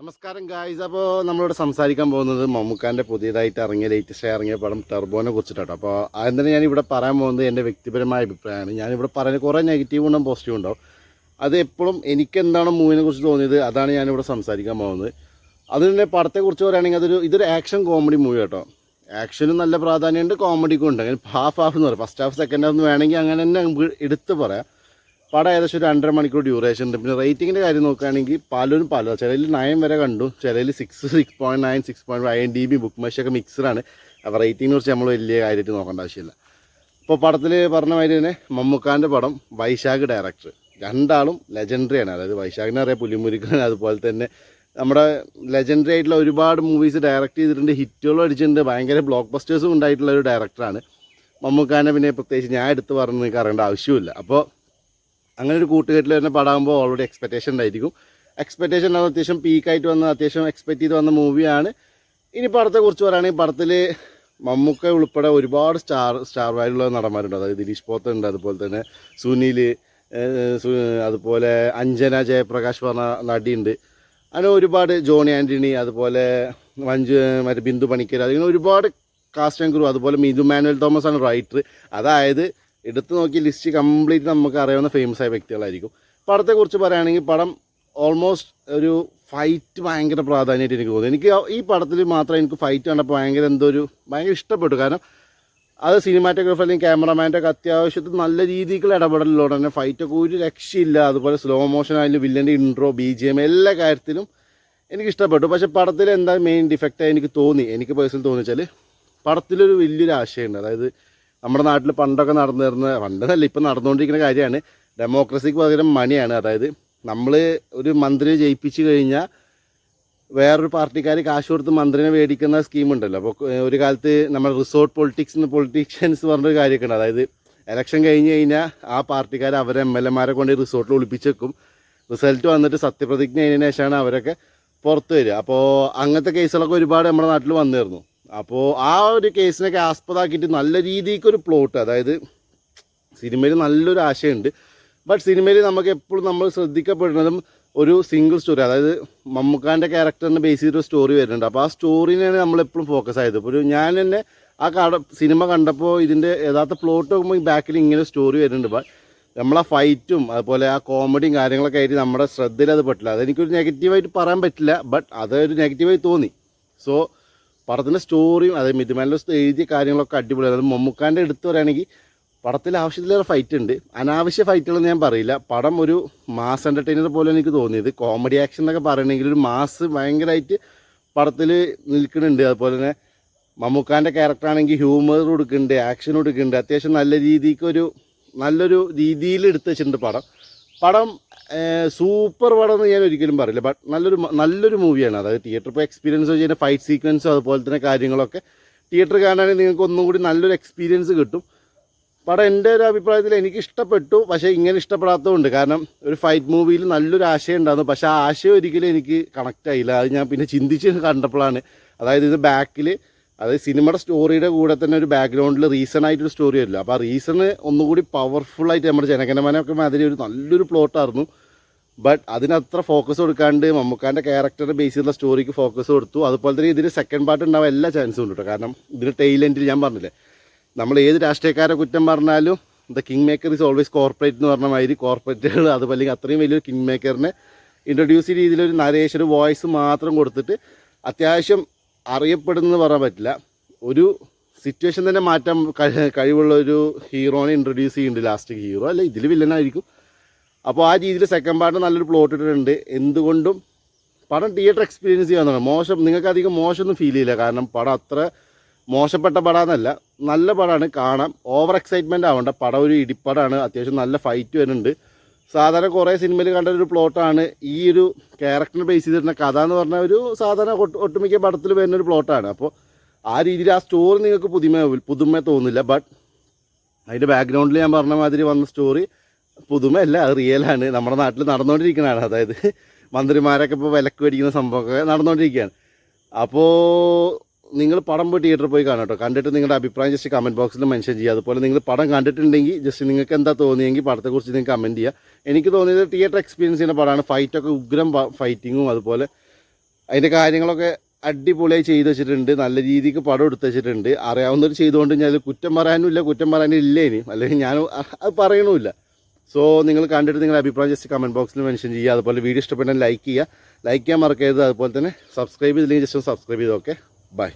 നമസ്കാരം ഗായ്സ്. അപ്പോൾ നമ്മളിവിടെ സംസാരിക്കാൻ പോകുന്നത് മമ്മൂക്കാൻ്റെ പുതിയതായിട്ട് ഇറങ്ങിയ ലേറ്റസ്റ്റ് ഇറങ്ങിയ പടം ടർബോനെ കുറിച്ചിട്ടാണ്. അപ്പോൾ ആദ്യം തന്നെ ഞാനിവിടെ പറയാൻ പോകുന്നത് എൻ്റെ വ്യക്തിപരമായ അഭിപ്രായമാണ്. ഞാനിവിടെ പറയുന്നത് കുറേ നെഗറ്റീവ് ഉണ്ടാവും പോസിറ്റീവ് ഉണ്ടാവും. അത് എപ്പോഴും എനിക്ക് എന്താണ് മൂവിനെ കുറിച്ച് തോന്നിയത് അതാണ് ഞാനിവിടെ സംസാരിക്കാൻ പോകുന്നത്. അതിൻ്റെ പടത്തെക്കുറിച്ച് പറയുകയാണെങ്കിൽ ഇതൊരു ആക്ഷൻ കോമഡി മൂവി കേട്ടോ. ആക്ഷനും നല്ല പ്രാധാന്യമുണ്ട്, കോമഡിക്കും ഉണ്ട്. അങ്ങനെ ഹാഫ് എന്ന് പറയും, ഫസ്റ്റ് ഹാഫ് സെക്കൻഡ് ഹാഫ് എന്ന് വേണമെങ്കിൽ അങ്ങനെ തന്നെ നമുക്ക് എടുത്ത് പറയാം. പടം ഏകദേശം ഒരു 2.5 മണിക്കൂർ ഡ്യൂറേഷൻ ഉണ്ട്. പിന്നെ റേറ്റിങ്ങിൻ്റെ കാര്യം നോക്കുകയാണെങ്കിൽ പലരും ചിലതിൽ 9 വരെ കണ്ടു, ചിലതിൽ 6.9 6.5 IMDb ബുക്ക് മഷൊക്കെ മിക്സഡാണ്. അപ്പോൾ റേറ്റിങ്ങിനെ കുറിച്ച് നമ്മൾ വലിയ കാര്യമായിട്ട് നോക്കേണ്ട ആവശ്യമില്ല. ഇപ്പോൾ പടത്തിൽ പറഞ്ഞ മാതിരി തന്നെ മമ്മൂക്കാൻ്റെ പടം വൈശാഖ് ഡയറക്ടർ, രണ്ടാളും ലെജൻഡറിയാണ്. അതായത് വൈശാഖിനെ അറിയാം, പുലിമുരുകൻ, അതുപോലെ തന്നെ നമ്മുടെ ലെജൻഡറി ആയിട്ടുള്ള ഒരുപാട് മൂവീസ് ഡയറക്റ്റ് ചെയ്തിട്ടുണ്ട്, ഹിറ്റുകളും അടിച്ചിട്ടുണ്ട്, ഭയങ്കര ബ്ലോക്ക് ബസ്റ്റേഴ്സും ഉണ്ടായിട്ടുള്ള ഒരു ഡയറക്ടറാണ് മമ്മൂക്കാനെ. പിന്നെ പ്രത്യേകിച്ച് ഞാൻ എടുത്ത് പറഞ്ഞ് നിങ്ങൾക്ക് അറിയേണ്ട ആവശ്യമില്ല. അപ്പോൾ അങ്ങനെ ഒരു കൂട്ടുകെട്ടിൽ തന്നെ പടാകുമ്പോൾ ഓൾറെഡി എക്സ്പെക്റ്റേഷൻ ഉണ്ടായിരിക്കും. എക്സ്പെക്റ്റേഷൻ ആണ് അത്യാവശ്യം പീക്കായിട്ട് വന്ന, അത്യാവശ്യം എക്സ്പെക്റ്റ് ചെയ്ത് വന്ന മൂവിയാണ്. ഇനി പടത്തെക്കുറിച്ച് പറയുകയാണെങ്കിൽ പടത്തിൽ മമ്മൂക്ക ഉൾപ്പെടെ ഒരുപാട് സ്റ്റാർ വാല്യുള്ള നടന്മാരുണ്ട്. അതായത് ദിലീഷ് പോത്തുണ്ട്, അതുപോലെ തന്നെ സുനിൽ, അതുപോലെ അഞ്ജന ജയപ്രകാശ് പറഞ്ഞ നടിയുണ്ട്, അങ്ങനെ ഒരുപാട് ജോണി ആൻ്റണി, അതുപോലെ മറ്റേ ബിന്ദു പണിക്കർ, അതിങ്ങനെ ഒരുപാട് കാസ്റ്റ് ആൻഡ് ക്രൂ. അതുപോലെ മിഥു മാനുവൽ തോമസ് ആണ് റൈറ്റർ. അതായത് എടുത്തു നോക്കി ലിസ്റ്റ് കംപ്ലീറ്റ് നമുക്ക് അറിയാവുന്ന ഫേമസ് ആയ വ്യക്തികളായിരിക്കും. പടത്തെക്കുറിച്ച് പറയുകയാണെങ്കിൽ പടം ഓൾമോസ്റ്റ് ഒരു ഫൈറ്റ് ഭയങ്കര പ്രാധാന്യമായിട്ട് എനിക്ക് തോന്നുന്നു. എനിക്ക് ഈ പടത്തിൽ മാത്രം എനിക്ക് ഫൈറ്റ് കണ്ടപ്പോൾ ഭയങ്കര ഇഷ്ടപ്പെട്ടു. കാരണം അത് സിനിമാറ്റോഗ്രാഫർ അല്ലെങ്കിൽ ക്യാമറമാൻ്റെ ഒക്കെ അത്യാവശ്യത്തിൽ നല്ല രീതിക്കുള്ള ഇടപെടലിലൂടെ തന്നെ ഫൈറ്റൊക്കെ ഒരു രക്ഷയില്ല. അതുപോലെ സ്ലോ മോഷൻ ആയാലും വില്ലൻ്റെ ഇൻട്രോ, BGM എല്ലാ കാര്യത്തിലും എനിക്ക് ഇഷ്ടപ്പെട്ടു. പക്ഷേ പടത്തിൽ എന്താ മെയിൻ ഡിഫക്റ്റായി എനിക്ക് പേഴ്സണൽ തോന്നിച്ചാൽ പടത്തിലൊരു വലിയൊരു ആശയമുണ്ട്. അതായത് നമ്മുടെ നാട്ടിൽ പണ്ടൊക്കെ പണ്ടെന്നല്ല ഇപ്പം നടന്നുകൊണ്ടിരിക്കുന്ന കാര്യമാണ്, ഡെമോക്രസിക്ക് പകരം മണിയാണ്. അതായത് നമ്മൾ ഒരു മന്ത്രിയെ ജയിപ്പിച്ച് കഴിഞ്ഞാൽ വേറൊരു പാർട്ടിക്കാർ കാശ് കൊടുത്ത് മന്ത്രിനെ മേടിക്കുന്ന സ്കീമുണ്ടല്ലോ. അപ്പോൾ ഒരു കാലത്ത് നമ്മൾ റിസോർട്ട് പൊളിറ്റീഷ്യൻസ് പറഞ്ഞൊരു കാര്യമൊക്കെ ഉണ്ട്. അതായത് ഇലക്ഷൻ കഴിഞ്ഞ് കഴിഞ്ഞാൽ ആ പാർട്ടിക്കാർ അവരെ MLA കൊണ്ട് റിസോർട്ടിൽ ഒളിപ്പിച്ച് വെക്കും. റിസൾട്ട് വന്നിട്ട് സത്യപ്രതിജ്ഞ കഴിഞ്ഞതിന് ശേഷമാണ് അവരൊക്കെ പുറത്ത് വരിക. അപ്പോൾ അങ്ങനത്തെ കേസുകളൊക്കെ ഒരുപാട് നമ്മുടെ നാട്ടിൽ വന്നിരുന്നു. അപ്പോൾ ആ ഒരു കേസിനൊക്കെ ആസ്പദമാക്കിയിട്ട് നല്ല രീതിക്കൊരു പ്ലോട്ട്, അതായത് സിനിമയിൽ നല്ലൊരു ആശയമുണ്ട്. ബട്ട് സിനിമയിൽ നമുക്ക് എപ്പോഴും നമ്മൾ ശ്രദ്ധിക്കപ്പെടുന്നതും ഒരു സിംഗിൾ സ്റ്റോറി, അതായത് മമ്മൂക്കാൻ്റെ ക്യാരക്ടറിനെ ബേസ് ചെയ്തൊരു സ്റ്റോറി വരുന്നുണ്ട്. അപ്പോൾ ആ സ്റ്റോറിനെയാണ് നമ്മളെപ്പോഴും ഫോക്കസ് ആയത്. ഇപ്പോൾ ഞാൻ തന്നെ സിനിമ കണ്ടപ്പോൾ ഇതിൻ്റെ യഥാർത്ഥ പ്ലോട്ട് നോക്കുമ്പോൾ ഈ ബാക്കിൽ ഇങ്ങനെ സ്റ്റോറി വരുന്നുണ്ട്. ബട്ട് നമ്മളാ ഫൈറ്റും അതുപോലെ ആ കോമഡിയും കാര്യങ്ങളൊക്കെ ആയിട്ട് നമ്മുടെ ശ്രദ്ധയിൽ അത് പെട്ടില്ല. അതെനിക്കൊരു നെഗറ്റീവായിട്ട് പറയാൻ പറ്റില്ല, ബട്ട് അതൊരു നെഗറ്റീവായി തോന്നി. സോ പടത്തിൻ്റെ സ്റ്റോറിയും അതായത് മിഥുമാനിലെ എഴുതിയ കാര്യങ്ങളൊക്കെ അടിപൊളിയാണ്. അത് മമ്മൂക്കാൻ്റെ എടുത്ത് പറയുകയാണെങ്കിൽ പടത്തിൽ ആവശ്യത്തിലേറെ ഫൈറ്റ് ഉണ്ട്, അനാവശ്യ ഫൈറ്റുകളെന്ന് ഞാൻ പറയില്ല. പടം ഒരു മാസ് എൻ്റർടൈനർ പോലെ എനിക്ക് തോന്നിയത്. കോമഡി ആക്ഷൻ എന്നൊക്കെ പറയണമെങ്കിൽ ഒരു മാസ് ഭയങ്കരമായിട്ട് പടത്തിൽ നിൽക്കുന്നുണ്ട്. അതുപോലെ തന്നെ മമ്മൂക്കാൻ്റെ ക്യാരക്ടറാണെങ്കിൽ ഹ്യൂമർ കൊടുക്കുന്നുണ്ട്, ആക്ഷൻ കൊടുക്കുന്നുണ്ട്. അത്യാവശ്യം നല്ലൊരു രീതിയിൽ എടുത്ത് വെച്ചിട്ടുണ്ട് പടം സൂപ്പർ പടം എന്ന് ഞാൻ ഒരിക്കലും പറയില്ല, ബട്ട് നല്ലൊരു മൂവിയാണ്. അതായത് തിയേറ്റർ ഇപ്പോൾ എക്സ്പീരിയൻസ് ചെയ്യുന്ന ഫൈറ്റ് സീക്വൻസും അതുപോലെ തന്നെ കാര്യങ്ങളൊക്കെ തിയേറ്റർ കാണാണെങ്കിൽ നിങ്ങൾക്ക് ഒന്നും കൂടി നല്ലൊരു എക്സ്പീരിയൻസ് കിട്ടും. പടം എൻ്റെ ഒരു അഭിപ്രായത്തിൽ എനിക്ക് ഇഷ്ടപ്പെട്ടു. പക്ഷേ ഇങ്ങനെ ഇഷ്ടപ്പെടാത്തതുകൊണ്ട്, കാരണം ഒരു ഫൈറ്റ് മൂവിയിൽ നല്ലൊരു ആശയം ഉണ്ടായിരുന്നു, പക്ഷേ ആ ആശയം ഒരിക്കലും എനിക്ക് കണക്റ്റ് ആയില്ല. അത് ഞാൻ പിന്നെ ചിന്തിച്ച് കണ്ടപ്പോഴാണ്, അതായത് ഇത് ബാക്കിൽ അതായത് സിനിമയുടെ സ്റ്റോറിയുടെ കൂടെ തന്നെ ഒരു ബാക്ക്ഗ്രൗണ്ടിൽ റീസൺ ആയിട്ടൊരു സ്റ്റോറി വരില്ല. അപ്പോൾ ആ റീസണ് ഒന്നുകൂടി പവർഫുള്ളായിട്ട് നമ്മുടെ ജനഗണമനൊക്കെ മാതിരി ഒരു നല്ലൊരു പ്ലോട്ടായിരുന്നു. ബട്ട് അതിനത്ര ഫോക്കസ് കൊടുക്കാണ്ട് മമ്മൂക്കാൻ്റെ ക്യാരക്ടറെ ബേസ് ചെയ്തുള്ള സ്റ്റോറിക്ക് ഫോക്കസ് കൊടുത്തു. അതുപോലെ തന്നെ ഇതിന് സെക്കൻഡ് പാർട്ട് ഉണ്ടാവാൻ എല്ലാ ചാൻസും ഉണ്ട് കേട്ടോ. കാരണം ഇതിന് ടെയിൽ എൻഡിൽ ഞാൻ പറഞ്ഞില്ലേ, നമ്മൾ ഏത് രാഷ്ട്രീയക്കാരെ കുറ്റം പറഞ്ഞാലും the king maker is always corporate എന്ന് പറഞ്ഞ മാതിരി കോർപ്പറേറ്റുകൾ അതുപോലെ അത്രയും വലിയൊരു കിങ് മേക്കറിനെ ഇൻട്രൊഡ്യൂസ് ചെയ്ത രീതിയിലൊരു നരേഷ് ഒരു വോയിസ് മാത്രം കൊടുത്തിട്ട് അത്യാവശ്യം അറിയപ്പെടുന്നെന്ന് പറയാൻ പറ്റില്ല, ഒരു സിറ്റുവേഷൻ തന്നെ മാറ്റാൻ കഴിവുള്ള ഒരു ഹീറോനെ ഇൻട്രൊഡ്യൂസ് ചെയ്യുന്നുണ്ട്. ലാസ്റ്റ് ഹീറോ അല്ല, ഇതിൽ വില്ലനായിരിക്കും. അപ്പോൾ ആ രീതിയിൽ സെക്കൻഡ് പാർട്ട് നല്ലൊരു പ്ലോട്ട് ഇട്ടിട്ടുണ്ട്. എന്തുകൊണ്ടും പടം തിയേറ്റർ എക്സ്പീരിയൻസ് ചെയ്യാവുന്നതാണ്. നിങ്ങൾക്ക് അധികം മോശമൊന്നും ഫീൽ ചെയ്യില്ല, കാരണം പടം അത്ര മോശപ്പെട്ട പടമെന്നല്ല, നല്ല പടമാണ്. കാണാം, ഓവർ എക്സൈറ്റ്മെൻ്റ് ആവേണ്ട. പടം ഒരു ഇടിപ്പടമാണ്, അത്യാവശ്യം നല്ല ഫൈറ്റ് വരുന്നുണ്ട്. സാധാരണ കുറേ സിനിമയിൽ കണ്ട ഒരു പ്ലോട്ടാണ് ഈ ഒരു ക്യാരക്ടറിനെ ബേസ് ചെയ്തിരുന്ന കഥ എന്ന് പറഞ്ഞാൽ ഒരു സാധാരണ ഒട്ടുമിക്ക പടത്തിൽ വരുന്നൊരു പ്ലോട്ടാണ്. അപ്പോൾ ആ രീതിയിൽ ആ സ്റ്റോറി നിങ്ങൾക്ക് പുതുമ തോന്നില്ല. ബട്ട് അതിൻ്റെ ബാക്ക്ഗ്രൗണ്ടിൽ ഞാൻ പറഞ്ഞ മാതിരി വന്ന സ്റ്റോറി പുതുമയല്ല, അത് റിയലാണ്, നമ്മുടെ നാട്ടിൽ നടന്നുകൊണ്ടിരിക്കുന്നതാണ്. അതായത് മന്ത്രിമാരൊക്കെ ഇപ്പോൾ വിലക്ക് മേടിക്കുന്ന സംഭവമൊക്കെ നടന്നുകൊണ്ടിരിക്കുകയാണ്. അപ്പോൾ നിങ്ങൾ പടം പോയി തിയേറ്ററിൽ പോയി കാണാം കേട്ടോ. കണ്ടിട്ട് നിങ്ങളുടെ അഭിപ്രായം ജസ്റ്റ് കമൻറ്റ് ബോക്സിൽ മെൻഷൻ ചെയ്യുക. അതുപോലെ നിങ്ങൾ പടം കണ്ടിട്ടുണ്ടെങ്കിൽ ജസ്റ്റ് നിങ്ങൾക്ക് എന്താ തോന്നിയെങ്കിൽ പടത്തെക്കുറിച്ച് നിങ്ങൾക്ക് കമൻറ്റ് ചെയ്യുക. എനിക്ക് തോന്നിയത് തിയേറ്റർ എക്സ്പീരിയൻസ് ചെയ്യുന്ന പടമാണ്. ഫൈറ്റൊക്കെ ഉഗ്രം ഫൈറ്റിങ്ങും അതുപോലെ അതിൻ്റെ കാര്യങ്ങളൊക്കെ അടിപൊളിയായി ചെയ്ത് വെച്ചിട്ടുണ്ട്. നല്ല രീതിക്ക് പടം എടുത്ത് വെച്ചിട്ടുണ്ട്. അറിയാവുന്നവർ ചെയ്തുകൊണ്ട് ഞാൻ കുറ്റം പറയാനുമില്ല, കുറ്റം പറയാനില്ല ഇനി, അല്ലെങ്കിൽ ഞാൻ അത് പറയണമില്ല. സോ നിങ്ങൾ കണ്ടിട്ട് നിങ്ങളുടെ അഭിപ്രായം ജസ്റ്റ് കമൻറ്റ് ബോക്സിൽ മെൻഷൻ ചെയ്യുക. അതുപോലെ വീഡിയോ ഇഷ്ടപ്പെട്ടാൽ ലൈക്ക് ചെയ്യാൻ മറക്കരുത്. അതുപോലെ തന്നെ സബ്സ്ക്രൈബ് ചെയ്തില്ലെങ്കിൽ ജസ്റ്റ് ഒന്ന് സബ്സ്ക്രൈബ് ചെയ്ത്. Okay, by.